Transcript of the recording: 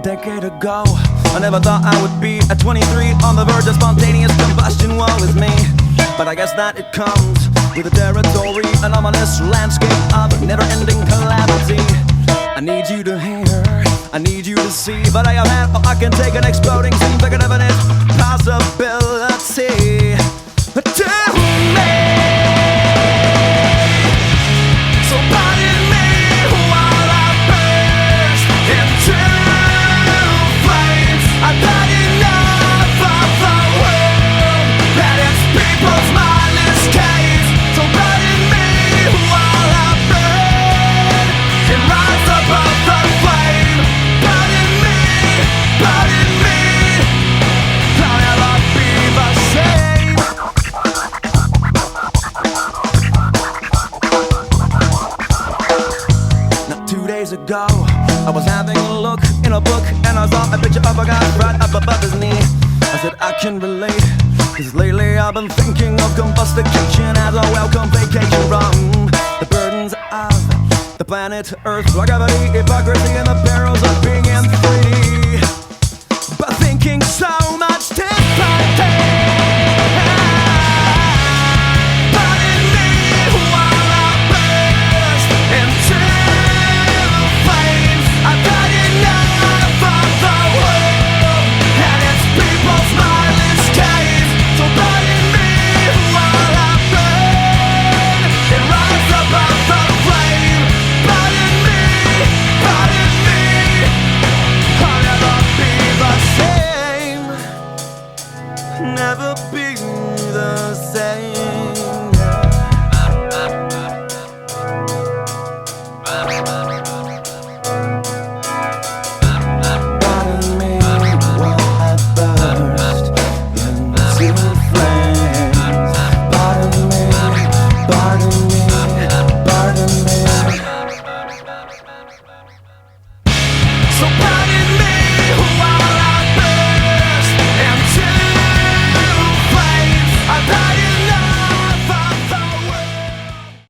decade ago, I never thought I would be at 23 on the verge of spontaneous combustion. Woe is me, but I guess that it comes with the territory, an ominous landscape of never-ending calamity. I need you to hear, I need you to see, but I am at, or I can take an exploding scene, like an infinite possibility. Tell me, so pardon me while I burst into flames. I've had enough of the world and its people's mindless caves. So pardon me while I burn and rise above the flame. Pardon me, I'll never be the same. Now 2 days ago, I was having a look in a book and I saw a picture of a guy right up above his knee. I said I can relate, cause lately I've been thinking of combustication as a welcome vacation from the burdens of the planet Earth, like gravity, hypocrisy, and the perils of being in free.